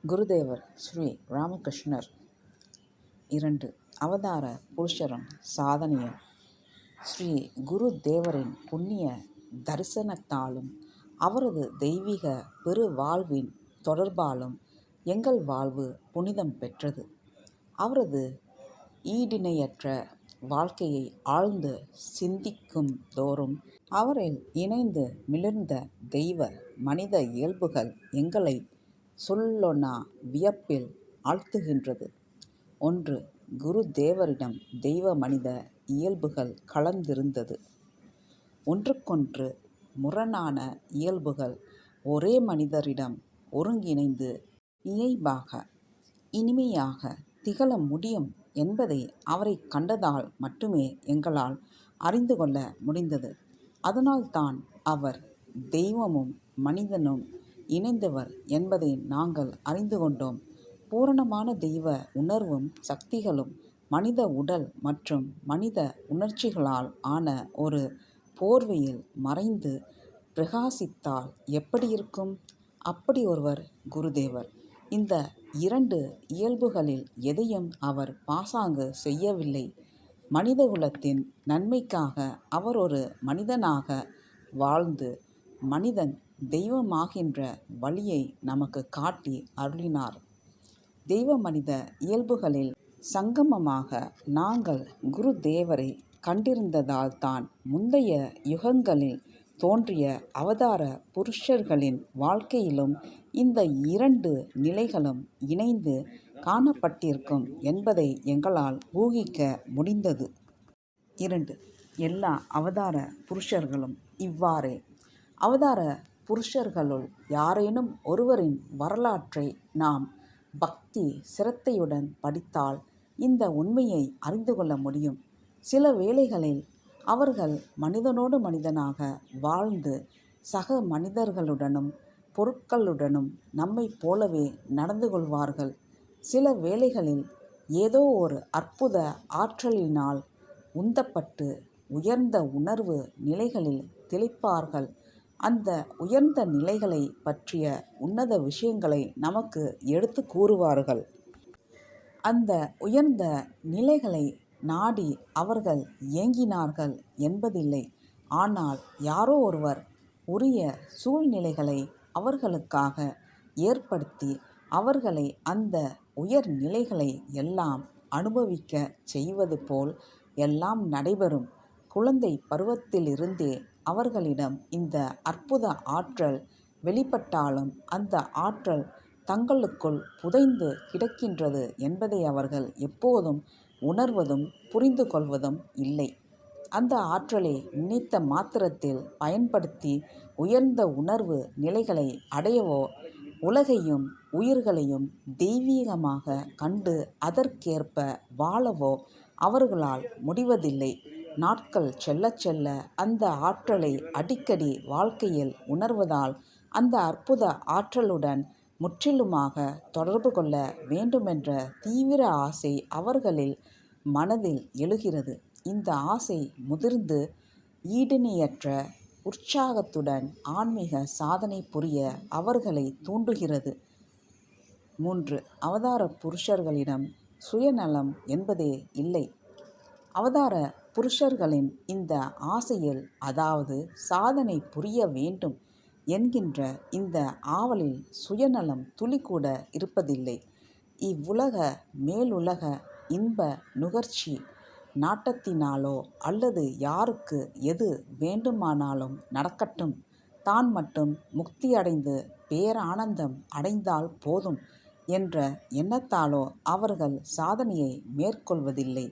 குருதேவர் ஸ்ரீ ராமகிருஷ்ணர் 2 அவதார புருஷரும் சாதனையும். ஸ்ரீ குருதேவரின் புண்ணிய தரிசனத்தாலும் அவரது தெய்வீக பெருவாழ்வின் தொடர்பாலும் எங்கள் வாழ்வு புனிதம் பெற்றது. அவரது ஈடிணையற்ற வாழ்க்கையை ஆழ்ந்து சிந்திக்கும் தோறும் அவரில் இணைந்து மிளிர்ந்த தெய்வ மனித இயல்புகள் எங்களை சொல்லொணா வியப்பில் ஆழ்த்துகின்றது. 1. குருதேவரிடம் தெய்வ மனித இயல்புகள் கலந்திருந்தது. ஒன்றுக்கொன்று முரணான இயல்புகள் ஒரே மனிதரிடம் ஒருங்கிணைந்து இயைபாக இனிமையாக திகழ முடியும் என்பதை அவரை கண்டதால் மட்டுமே எங்களால் அறிந்து கொள்ள முடிந்தது. அதனால்தான் அவர் தெய்வமும் மனிதனும் இணைந்தவர் என்பதை நாங்கள் அறிந்து கொண்டோம். பூரணமான தெய்வ உணர்வும் சக்திகளும் மனித உடல் மற்றும் மனித உணர்ச்சிகளால் ஆன ஒரு போர்வையில் மறைந்து பிரகாசித்தால் எப்படி இருக்கும்? அப்படி ஒருவர் குருதேவர். இந்த 2 இயல்புகளில் எதையும் அவர் பாசாங்கு செய்யவில்லை. மனிதகுலத்தின் நன்மைக்காக அவர் ஒரு மனிதனாக வாழ்ந்து மனிதன் தெய்வமாகின்ற வழியை நமக்கு காட்டி அருளினார். தெய்வ மனித இயல்புகளில் சங்கமமாக நாங்கள் குருதேவரை கண்டிருந்ததால்தான் முந்தைய யுகங்களில் தோன்றிய அவதார புருஷர்களின் வாழ்க்கையிலும் இந்த 2 நிலைகளும் இணைந்து காணப்பட்டிருக்கும் என்பதை எங்களால் ஊகிக்க முடிந்தது. 2. எல்லா அவதார புருஷர்களும் இவ்வாறே. அவதார புருஷர்களுள் யாரேனும் ஒருவரின் வரலாற்றை நாம் பக்தி சிரத்தையுடன் படித்தால் இந்த உண்மையை அறிந்து கொள்ள முடியும். சில வேளைகளில் அவர்கள் மனிதனோடு மனிதனாக வாழ்ந்து சக மனிதர்களுடனும் பொருட்களுடனும் நம்மைப் போலவே நடந்து கொள்வார்கள். சில வேளைகளில் ஏதோ ஒரு அற்புத ஆற்றலினால் உந்தப்பட்டு உயர்ந்த உணர்வு நிலைகளில் திளைப்பார்கள். அந்த உயர்ந்த நிலைகளை பற்றிய உன்னத விஷயங்களை நமக்கு எடுத்து கூறுவார்கள். அந்த உயர்ந்த நிலைகளை நாடி அவர்கள் ஏங்கினார்கள் என்பதில்லை. ஆனால் யாரோ ஒருவர் உரிய சூழ்நிலைகளை அவர்களுக்காக ஏற்படுத்தி அவர்களை அந்த உயர் நிலைகளை எல்லாம் அனுபவிக்க செய்வது போல் எல்லாம் நடைபெறும். குழந்தை பருவத்திலிருந்தே அவர்களிடம் இந்த அற்புத ஆற்றல் வெளிப்பட்டாலும் அந்த ஆற்றல் தங்களுக்குள் புதைந்து கிடக்கின்றது என்பதை அவர்கள் எப்போதும் உணர்வதும் புரிந்து கொள்வதும் இல்லை. அந்த ஆற்றலை நினைத்த மாத்திரத்தில் பயன்படுத்தி உயர்ந்த உணர்வு நிலைகளை அடையவோ உலகையும் உயிர்களையும் தெய்வீகமாக கண்டு அதற்கேற்ப வாழவோ அவர்களால் முடிவதில்லை. நாட்கள் செல்ல செல்ல அந்த ஆற்றலை அடிக்கடி வாழ்க்கையில் உணர்வதால் அந்த அற்புத ஆற்றலுடன் முற்றிலுமாக தொடர்பு கொள்ள வேண்டுமென்ற தீவிர ஆசை அவர்களில் மனதில் எழுகிறது. இந்த ஆசை முதிர்ந்து ஈடிணையற்ற உற்சாகத்துடன் ஆன்மீக சாதனை புரிய அவர்களை தூண்டுகிறது. 3. அவதார புருஷர்களிடம் சுயநலம் என்பதே இல்லை. அவதார புருஷர்களின் இந்த ஆசையில், அதாவது சாதனை புரிய வேண்டும் என்கின்ற இந்த ஆவலில் சுயநலம் துளிக்கூட இருப்பதில்லை. இவ்வுலக மேலுலக இன்ப நுகர்ச்சி நாட்டத்தினாலோ அல்லது யாருக்கு எது வேண்டுமானாலும் நடக்கட்டும், தான் மட்டும் முக்தியடைந்து பேரானந்தம் அடைந்தால் போதும் என்ற எண்ணத்தாலோ அவர்கள் சாதனையை மேற்கொள்வதில்லை.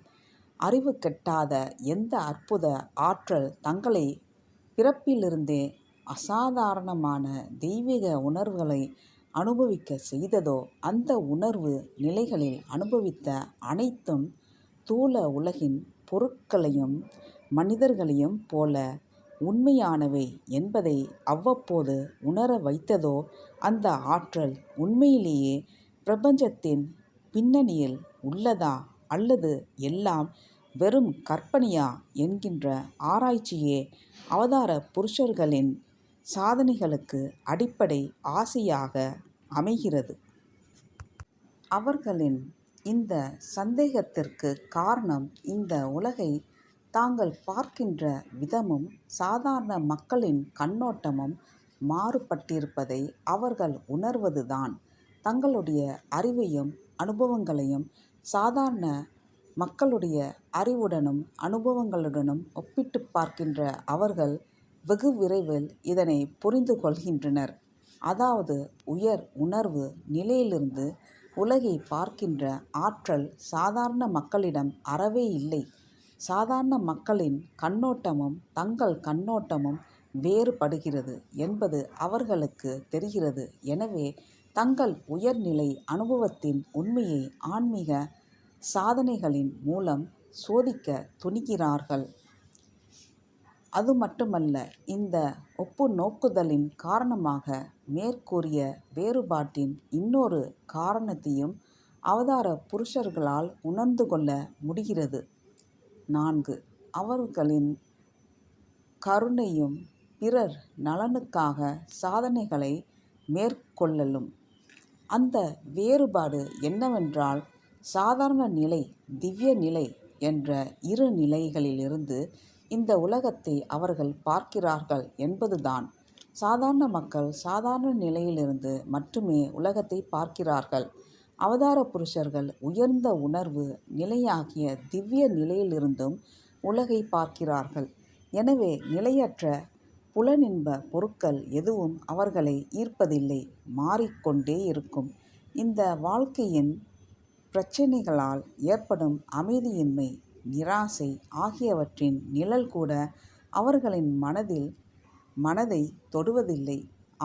அறிவு கெட்டாத எந்த அற்புத ஆற்றல் தங்களை பிறப்பிலிருந்தே அசாதாரணமான தெய்வீக உணர்வுகளை அனுபவிக்க செய்ததோ அந்த உணர்வு நிலைகளில் அனுபவித்த அனைத்தும் தூல உலகின் பொருட்களையும் மனிதர்களையும் போல உண்மையானவை என்பதை அவ்வப்போது உணர வைத்ததோ அந்த ஆற்றல் உண்மையிலேயே பிரபஞ்சத்தின் பின்னணியில் உள்ளதா அல்லது எல்லாம் வெறும் கற்பனையா என்கின்ற ஆராய்ச்சியே அவதார புருஷர்களின் சாதனைகளுக்கு அடிப்படை ஆசையாக அமைகிறது. அவர்களின் இந்த சந்தேகத்திற்கு காரணம் இந்த உலகை தாங்கள் பார்க்கின்ற விதமும் சாதாரண மக்களின் கண்ணோட்டமும் மாறுபட்டிருப்பதை அவர்கள் உணர்வதுதான். தங்களுடைய அறிவையும் அனுபவங்களையும் சாதாரண மக்களுடைய அறிவுடனும் அனுபவங்களுடனும் ஒப்பிட்டு பார்க்கின்ற அவர்கள் வெகு விரைவில் இதனை புரிந்து கொள்கின்றனர். அதாவது உயர் உணர்வு நிலையிலிருந்து உலகை பார்க்கின்ற ஆற்றல் சாதாரண மக்களிடம் அறவே இல்லை. சாதாரண மக்களின் கண்ணோட்டமும் தங்கள் கண்ணோட்டமும் வேறுபடுகிறது என்பது அவர்களுக்கு தெரிகிறது. எனவே தங்கள் உயர்நிலை அனுபவத்தின் உண்மையை ஆன்மீக சாதனைகளின் மூலம் சோதிக்க துணிகிறார்கள். அது மட்டுமல்ல, இந்த ஒப்பு நோக்குதலின் காரணமாக மேற்கூறிய வேறுபாட்டின் இன்னொரு காரணத்தையும் அவதார புருஷர்களால் உணர்ந்து கொள்ள முடிகிறது. 4. அவர்களின் கருணையும் பிறர் நலனுக்காக சாதனைகளை மேற்கொள்ளலும். அந்த வேறுபாடு என்னவென்றால், சாதாரண நிலை, திவ்ய நிலை என்ற இரு நிலைகளிலிருந்து இந்த உலகத்தை அவர்கள் பார்க்கிறார்கள் என்பதுதான். சாதாரண மக்கள் சாதாரண நிலையிலிருந்து மட்டுமே உலகத்தை பார்க்கிறார்கள். அவதார புருஷர்கள் உயர்ந்த உணர்வு நிலையாகிய திவ்ய நிலையிலிருந்தும் உலகை பார்க்கிறார்கள். எனவே நிலையற்ற புலனின்ப பொருட்கள் எதுவும் அவர்களை ஈர்ப்பதில்லை, மாறிக்கொண்டே இருக்கும். இந்த வாழ்க்கையின் பிரச்சினைகளால் ஏற்படும் அமைதியின்மை, நிராசை ஆகியவற்றின் நிழல் கூட அவர்களின் மனதை தொடுவதில்லை.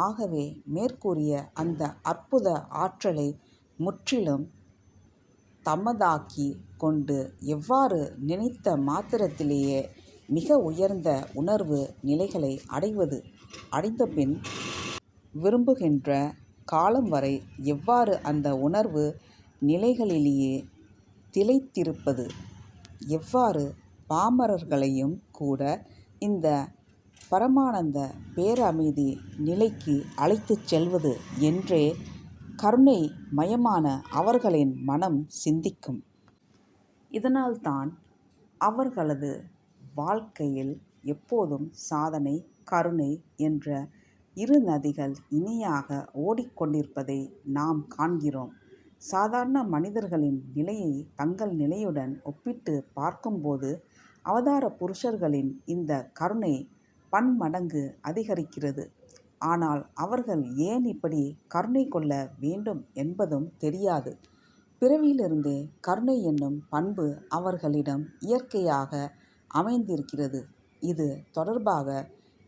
ஆகவே மேற்கூறிய அந்த அற்புத ஆற்றலை முற்றிலும் தமதாக்கி கொண்டு எவ்வாறு நினைத்த மாத்திரத்திலேயே மிக உயர்ந்த உணர்வு நிலைகளை அடைந்தபின் விரும்புகின்ற காலம் வரை எவ்வாறு அந்த உணர்வு நிலைகளிலேயே திளைத்திருப்பது, எவ்வாறு பாமரர்களையும் கூட இந்த பரமானந்த பேரமைதி நிலைக்கு அழைத்துச் செல்வது என்றே கருணை மயமான அவர்களின் மனம் சிந்திக்கும். இதனால்தான் அவர்களது வாழ்க்கையில் எப்போதும் சாதனை, கருணை என்ற இரு நதிகள் இணையாக ஓடிக்கொண்டிருப்பதை நாம் காண்கிறோம். சாதாரண மனிதர்களின் நிலையை தங்கள் நிலையுடன் ஒப்பிட்டு பார்க்கும்போது அவதார புருஷர்களின் இந்த கருணை பன்மடங்கு அதிகரிக்கிறது. ஆனால் அவர்கள் ஏன் இப்படி கருணை கொள்ள வேண்டும் என்பதும் தெரியாது. பிறவியிலிருந்தே கருணை என்னும் பண்பு அவர்களிடம் இயற்கையாக அமைந்திருக்கிறது. இது தொடர்பாக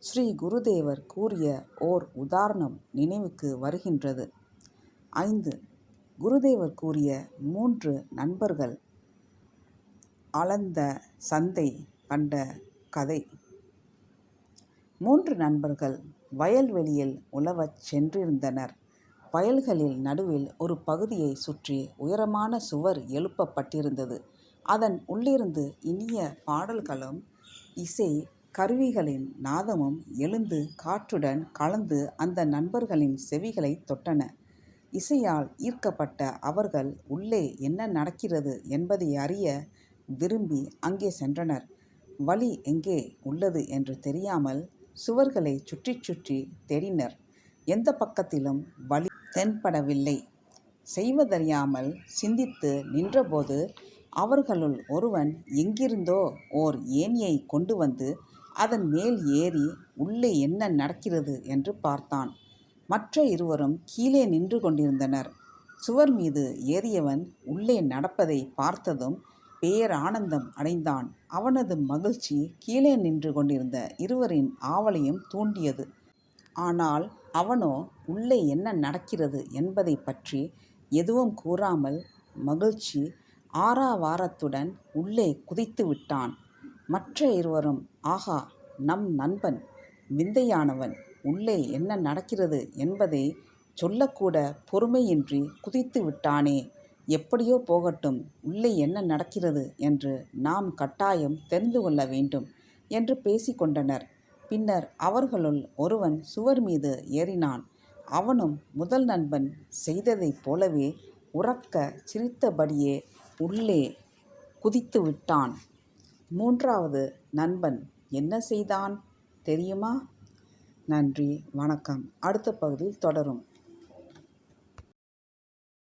ஸ்ரீ குருதேவர் கூறிய ஓர் உதாரணம் நினைவுக்கு வருகின்றது. 5. குருதேவர் கூறிய 3 நண்பர்கள் அளந்த சந்தை கண்ட கதை. 3 நண்பர்கள் வயல்வெளியில் உழவச் சென்றிருந்தனர். வயல்களில் நடுவில் ஒரு பகுதியை சுற்றி உயரமான சுவர் எழுப்பப்பட்டிருந்தது. அதன் உள்ளிருந்து இனிய பாடல்களும் இசை கருவிகளின் நாதமும் எழுந்து காற்றுடன் கலந்து அந்த நண்பர்களின் செவிகளை தொட்டன. இசையால் ஈர்க்கப்பட்ட அவர்கள் உள்ளே என்ன நடக்கிறது என்பதை அறிய விரும்பி அங்கே சென்றனர். வழி எங்கே உள்ளது என்று தெரியாமல் சுவர்களை சுற்றி சுற்றி தேடினர். எந்த பக்கத்திலும் வழி தென்படவில்லை. செய்வதறியாமல் சிந்தித்து நின்றபோது அவர்களுள் ஒருவன் எங்கிருந்தோ ஓர் ஏணியை கொண்டு வந்து அதன் மேல் ஏறி உள்ளே என்ன நடக்கிறது என்று பார்த்தான். மற்ற இருவரும் கீழே நின்று கொண்டிருந்தனர். சுவர் மீது ஏறியவன் உள்ளே நடப்பதை பார்த்ததும் பேரானந்தம் அடைந்தான். அவனது மகிழ்ச்சி கீழே நின்று கொண்டிருந்த இருவரின் ஆவலையும் தூண்டியது. ஆனால் அவனோ உள்ளே என்ன நடக்கிறது என்பதை பற்றி எதுவும் கூறாமல் மகிழ்ச்சி ஆரவாரத்துடன் உள்ளே குதித்து விட்டான். மற்ற இருவரும், ஆகா, நம் நண்பன் விந்தையானவன், உள்ளே என்ன நடக்கிறது என்பதை சொல்லக்கூட பொறுமையின்றி குதித்து விட்டானே, எப்படியோ போகட்டும், உள்ளே என்ன நடக்கிறது என்று நாம் கட்டாயம் தெரிந்து கொள்ள வேண்டும் என்று பேசிக்கொண்டனர். பின்னர் அவர்களுள் ஒருவன் சுவர் மீது ஏறினான். அவனும் முதல் நண்பன் செய்ததைப் போலவே உரக்க சிரித்தபடியே உள்ளே குதித்து விட்டான். மூன்றாவது நண்பன் என்ன செய்தான் தெரியுமா? நன்றி, வணக்கம். அடுத்த பகுதியில் தொடரும்.